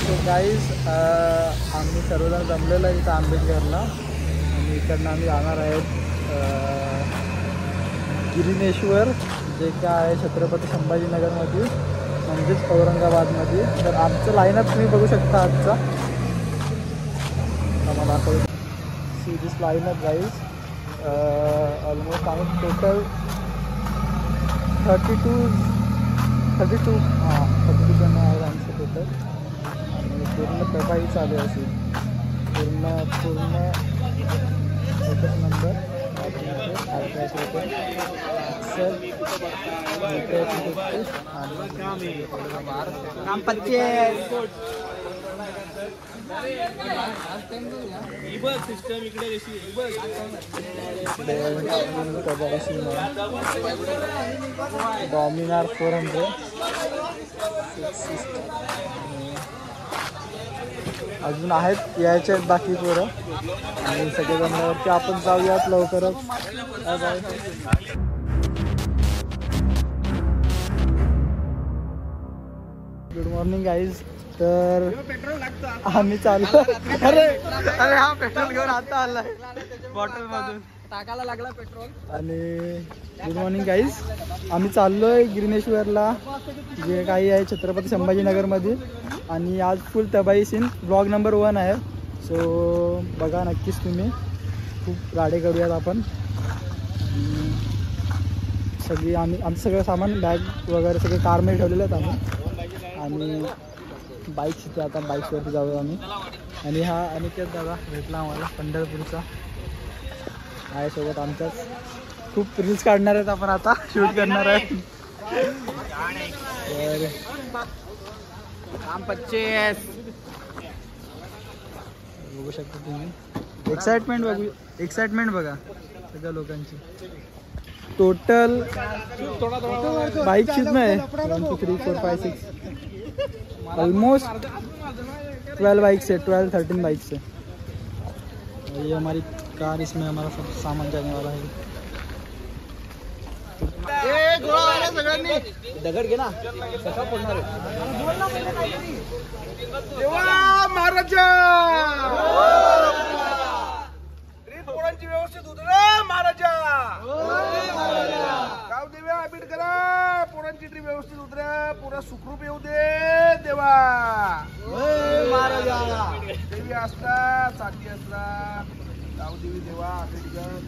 So guys आम्ही सर्वजण जमलेलो आहे इथं आंबेडकरला आणि इकडनं आम्ही जाणार आहेत गिरीनेश्वर, जे काय आहे छत्रपती संभाजीनगरमध्ये म्हणजेच औरंगाबादमध्ये. तर आमचं लाईनअप तुम्ही बघू शकता आजचा. आम्हाला see this line-up guys. Almost आम्ही टोटल 32 जण आहेत आमचं टोटल. आणि पूर्ण तबाई चालू आहे अशी पूर्ण एकच नंबर डॉमिनार 400. अजून आहेत यायचे आहेत बाकी पोरं आणि सगळे जमल्यावरती आपण जाऊयात लवकरच. Bye bye. Good morning guys. तर आम्ही चाललो. अरे हा पेट्रोल घेऊन आता आलाय बॉटलमधून टाकायला लागला पेट्रोल. आणि गुड मॉर्निंग गाईज. आम्ही चाललो आहे गिरीनेश्वरला, जे काही आहे छत्रपती संभाजीनगरमध्ये. आणि आज फुल तबाई सीन. ब्लॉग नंबर 1 आहे. सो बघा नक्कीच तुम्ही. खूप गाडी करूयात आपण. सगळी आमचं सगळं सामान बॅग वगैरे सगळे कारमध्ये ठेवलेलं आहेत आम्ही. आणि बाईक्स इथे आता बाईक्सवरती जाऊया आम्ही. आणि हा अनिकेत दादा भेटला आम्हाला पंढरपूरचा आहे सोबत आमच्याच. खूप रील्स काढणार आहेत आपण आता, शूट करणार आहे. बघू शकता तुम्ही एक्साइटमेंट बघा सगळ्या लोकांची. टोटल बाईकचीच नाही 1 2 3 4 5 6 ऑलमोस्ट 12 बाइक्स है, 12-13 बाइक्स है. ये हमारी कार, इसमें हमारा सब सामान जाने वाला है. दगड घे ना कसा पडणार महाराजा. पोरांची व्यवस्थित होत रे महाराजा. गाव देव्या बीट करा. पोरांची ट्रीप व्यवस्थित होत रे. पुरा सुखरूप येऊ दे देवा. महाराजा देवी असतात, साथी असतात. गाव देवी देवा आंबेडकर.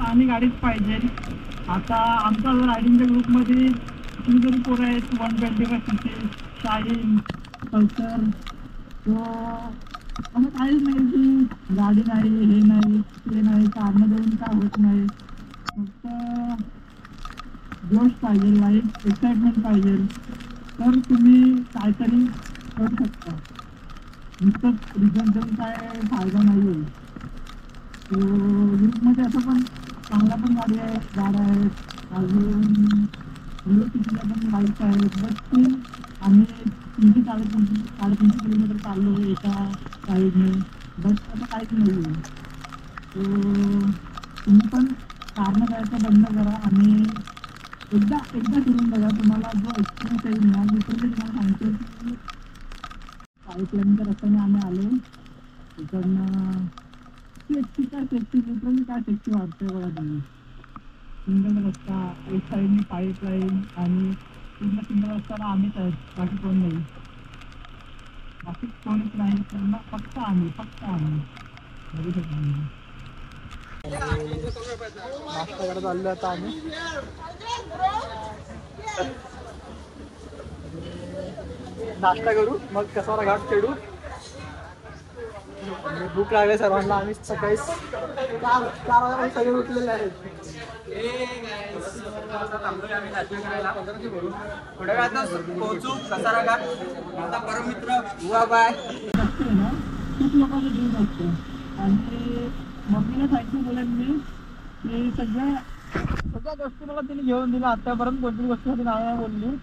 आणि गाडीच पाहिजे. आता आमच्या रायडिंगच्या ग्रुपमध्ये तुम्ही जरी पोरं आहेत 125cc शाहीन पल्सर. तो असं काहीच नाही की गाडी नाही, हे नाही, ते नाही, कारणं देऊन काय होत नाही. फक्त जोश पाहिजे, लाईफ एक्साइटमेंट पाहिजे, तर तुम्ही काहीतरी करू शकता. नुसतंच रिझन देऊन काय फायदा नाही आहे. ग्रुपमध्ये असं पण चांगल्या पण गाड्या आहेत, अजून तिथल्या पण बाईक्स आहेत. बट ती आम्ही 300-350 किलोमीटर चाललो एका साईडने. बट असं काहीच नाही आहे. तुम्ही पण कारणं द्यायचं बंद करा आणि एकदा फिरून बघा. तुम्हाला जो एक्सपिरियन्स येईल ना, मी पण तुम्हाला सांगतो की पाईपलाईनच्या रस्त्याने आम्ही आलो. तिकडनं सेफ्टी लिटरली काय सेफ्टी वाटते बघा तुम्ही. सिंगल रस्ता, एक साईडने पाईपलाईन आणि पूर्ण सिंगल रस्त्याला आम्हीच आहेत, बाकी कोण नाही. बाकी कोणीच नाही, पूर्ण फक्त आम्ही बघू शकतो. नाश्ता करत चाललो आता आम्ही. नाश्ता करू, मग कसारा घाट चढू. भूक लागले सर्वांना. आम्ही सकाळी 4 वाजता सगळे उठलेले आहेत. थोड्या वेळात पोहोचू कसारा घाट. आता परममित्र बुवाबाय. खूप लोकांचं ड्रीम असतं आणि मम्मीला थँक्यू बोलेन मी की सगळ्या गोष्टी मला तिने घेऊन दिल्या. आतापर्यंत कोणतीच गोष्ट ती नाही बोलली.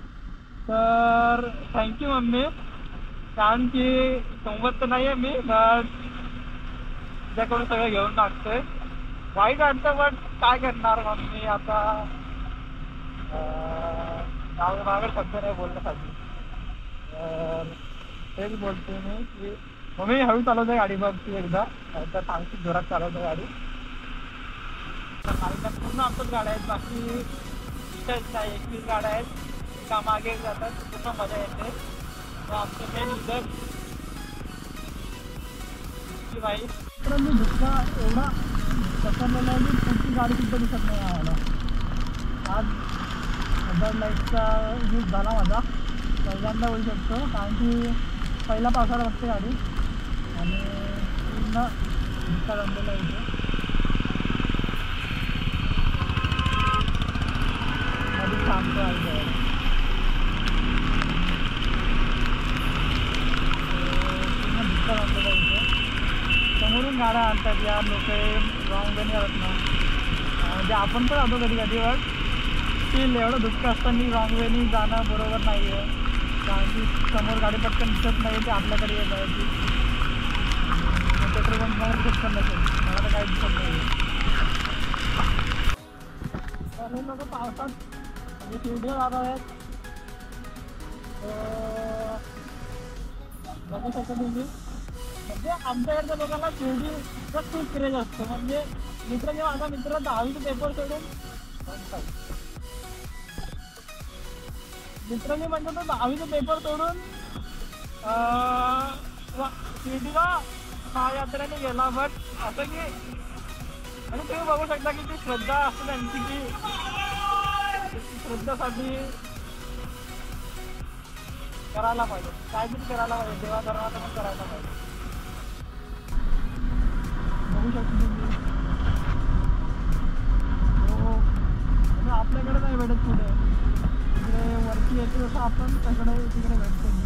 तर थँक्यू मम्मी. कारण की सोबत तर नाही आहे मी, बट तुझ्याकडून सगळं घेऊन टाकतोय. वाईट वाटतं बट काय करणार मम्मी. आता मागं शब्द नाही बोलण्यासाठी. तर तेच बोलतोय मी की मम्मी हळू चालवते गाडी बघ ती एकदा, तर सांगते जोरात चालवते गाडी. पूर्ण आमच्याच गाड्या आहेत, बाकी नाही. 21 गाड्या आहेत, का मागे जातात. पूर्ण मजा येते. आमचं मेन युजर भाई तर मी धुक्का एवढा पसरलेला आहे की पुढची गाडी सुद्धा दिसत नाही आम्हाला. आज हजार्ड लाईटचा यूज झाला माझा पहिल्यांदा होऊ शकतो, कारण की पहिला पावसाळा बघते गाडी आणि पूर्ण धुक्का जमलेला इथे. मध्ये थांबतो आहे समोरून गाड्या आणतात यार लोक. रॉंग वेने होत ना, म्हणजे आपण पण जातो कधी कधी, बट स्टील एवढं दुःख असताना रॉंग वेने जाणं बरोबर नाही आहे. कारण की समोर गाडी पटकन दिसत नाही, ते आपल्याकडे येत आहे. पेट्रोल पंपावर दिसत नसेल, मला तर काही दिसत नाही आहे. तर हे लोक पावसात म्हणजे शिर्डीवर जात आहेत. बघू शकता तुम्ही, म्हणजे आमच्याकडच्या लोकांना शिर्डीचा खूप क्रेज असतो. म्हणजे माझा मित्र 10वीचे पेपर सोडून मित्रांनी म्हणजे तो 10वीचे पेपर सोडून शिर्डीला महायात्रेने गेला. बट असं की आणि तुम्ही बघू शकता की ती श्रद्धा असते त्यांची, की श्रद्धेसाठी करायला पाहिजे, काहीतरी करायला पाहिजे, देवा धर्माचं पण करायला पाहिजे. बघू शकतो तुम्ही. हो, म्हणजे आपल्याकडे नाही भेटत कुठे. तिकडे वरती येते जसं आपण तिकडे भेटतो मी.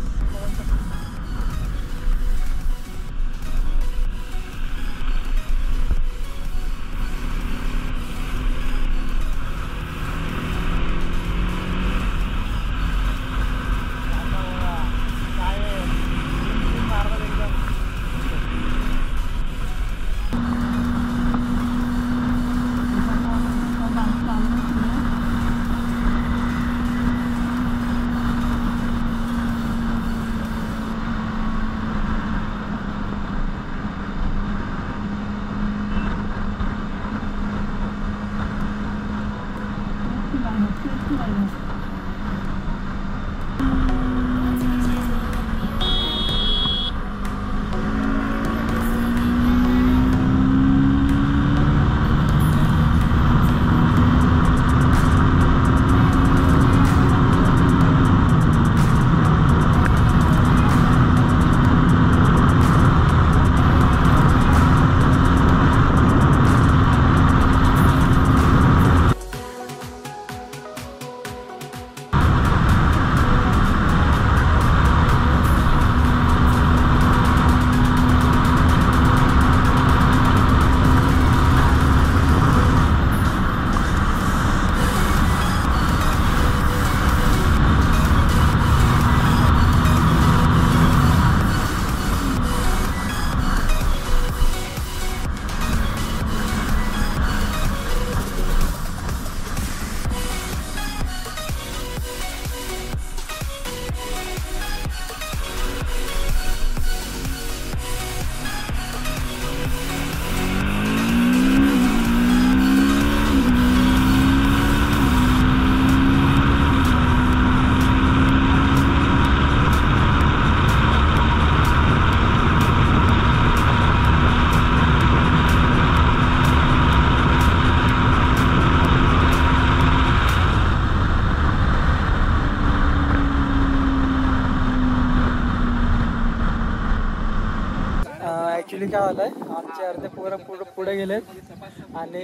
ॲक्च्युली काय झालंय, आमचे अर्धे पोरं पुढे गेलेत आणि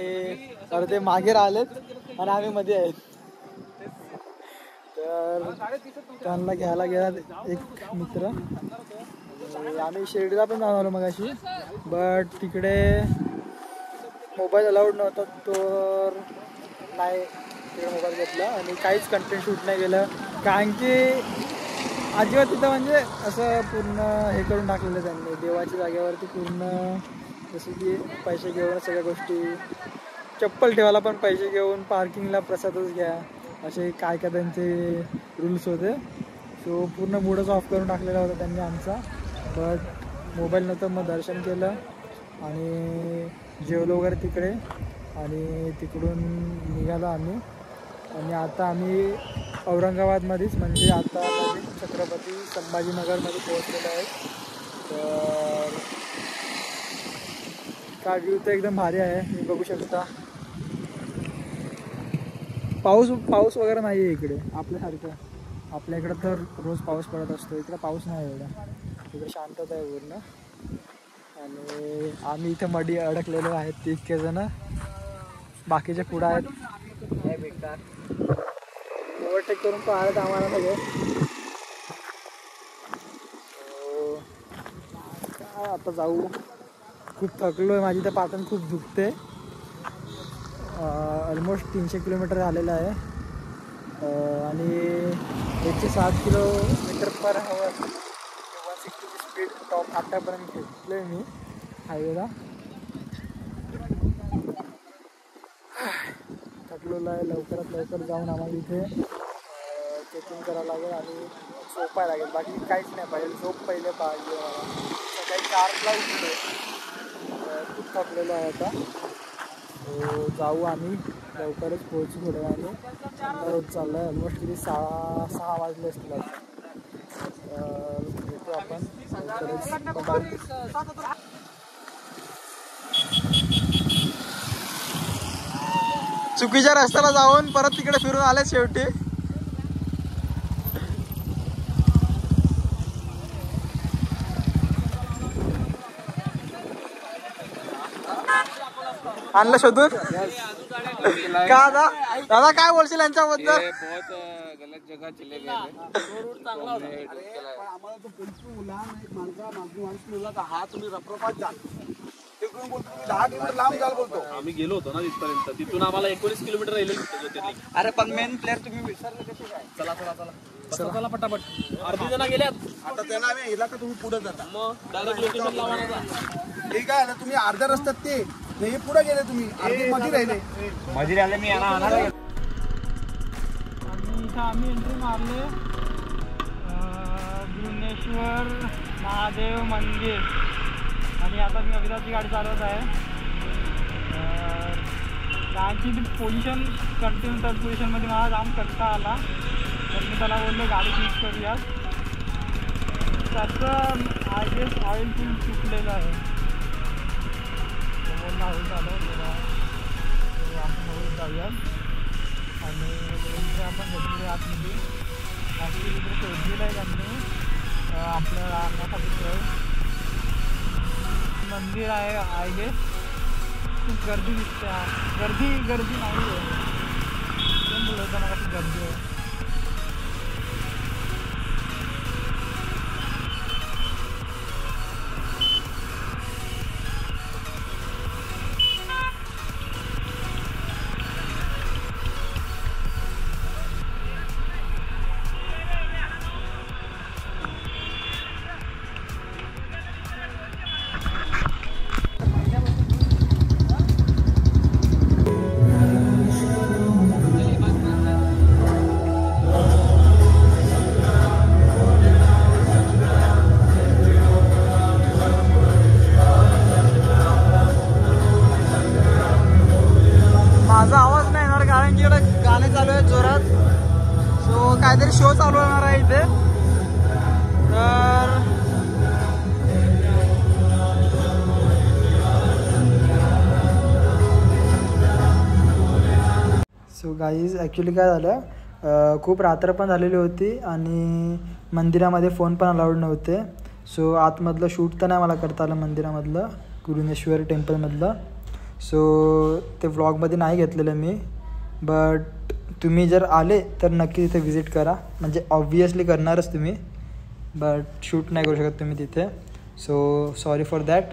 अर्धे मागे राहिलेत आणि आम्ही मध्ये आहेत. तर त्यांना घ्यायला गेला एक मित्र. आम्ही शिर्डीला पण जाणार मगाशी, बट तिकडे मोबाईल अलाउड नव्हता, तर नाही तिकडे मोबाईल घेतला आणि काहीच कंटेंट शूट नाही केलं. कारण की अजिबात तिथं म्हणजे असं पूर्ण हे करून टाकलेलं त्यांनी देवाच्या जागेवरती पूर्ण, जसं की पैसे घेऊन सगळ्या गोष्टी, चप्पल ठेवायला पण पैसे घेऊन, पार्किंगला प्रसादच घ्या, असे काय काय त्यांचे रूल्स होते. सो पूर्ण मूडच ऑफ करून टाकलेला होता त्यांनी आमचा. बट मोबाईल नंतर मग दर्शन केलं आणि जेवलो वगैरे तिकडे आणि तिकडून निघालो आम्ही. आणि आता आम्ही औरंगाबादमध्येच, म्हणजे आता छत्रपती संभाजीनगरमध्ये पोहोचलेलो आहे. तर का व्ह्यू तर एकदम भारी आहे, तुम्ही बघू शकता. पाऊस वगैरे नाही आहे इकडे आपल्यासारखं. आपल्या इकडं तर रोज पाऊस पडत असतो, इकडे पाऊस नाही एवढा. इकडे शांतता आहे पूर्ण. आणि आम्ही इथे मडी अडकलेलो आहेत 30 जण, बाकीचे पुढं आहेत बेकार ओव्हरटेक करून पाहत आम्हाला सगळे. काय आता जाऊ, खूप थकलो आहे, माझी तर पाठण खूप दुखते. ऑलमोस्ट 300 किलोमीटर झालेलं आहे आणि 107 किलोमीटर पर हवर 160 स्पीड टॉप आतापर्यंत घेतलं आहे मी हायवेला. थकलेलं आहे. लवकरात लवकर जाऊन आम्हाला इथे चेकिंग करावं लागेल आणि झोपायला लागेल, बाकी काहीच नाही पाहिजे. झोप पहिले पाहिजे मला. सकाळी 4ला उठलो, खूप थकलेलो आहे आता. जाऊ आम्ही लवकरच पोहोचू थोड्या वेळाने. रोज चाललं आहे, ऑलमोस्ट किती 6 वाजले असतील. येतो आपण लवकरच. चुकीच्या रस्त्याला जाऊन परत तिकडे फिरून आले शेवटी. आणलं शोधून का दादा काय बोलशील यांच्याबद्दल? गलत जगह चले गए आम्हाला तो पोलिस माणूस हा तुम्ही रप्रपात जा, तिकडून बोलतो तुम्ही 10 किलोमीटर लांब जाल बोलतो. आम्ही गेलो होतो ना तिथपर्यंत, तिथून आम्हाला 19 किलोमीटर राहिले. अरे पण मेन प्लेअर तुम्ही विसरले कसे काय? चला चला चला चला पटापट. अर्धी जण गेल्यात आता, त्यांना आम्ही हिला का तुम्ही पुढे जाता, मग डायरेक्ट लोकेशन लावा. ठीक आहे ना, तुम्ही अर्ध्या रस्त्यात ते हे पुढे गेले, तुम्ही अर्धे मध्ये राहिले. मी आम्ही एंट्री मारले भुवनेश्वर महादेव मंदिर आणि आता मी अभिदाची गाडी चालवत आहे. त्यांची पोझिशन कंटिन्यू थर्ड पोझिशनमध्ये मला जाम करता आला, तर मी त्याला बोललो गाडी स्विच करूया. त्याचं आय गेस ऑइल फुल चुकलेलं आहे, बोलणं हळू झालं. आपण हळूच जाऊया आणि आपण घेतलेले आतमध्ये बाकी तिकडे शोधलेलं आहे त्यांनी आपल्याला आणण्यासाठी. मंदिर आहे आय गेस. खूप गर्दी दिसते, गर्दी नाही आहे. कोण बोलवतं मला खूप गर्दी आहे. माझा आवाज नाही येणार कारण की इकडे गाणे चालू आहेत जोरात. सो काहीतरी शो चालू होणार आहे इथे. तर सो गाईज ॲक्च्युली काय झालं, खूप रात्र पण झालेली होती आणि मंदिरामध्ये फोन पण अलाउड नव्हते. सो आतमधलं शूट तर नाही मला करता आलं मंदिरामधलं, गुरुनेश्वर टेम्पलमधलं. सो ते व्लॉगमध्ये नाही घेतलेलं मी. बट तुम्ही जर आले तर नक्की तिथे विजिट करा. म्हणजे ऑब्वियसली करणारच तुम्ही, बट शूट नाही करू शकत तुम्ही तिथे. So sorry for that.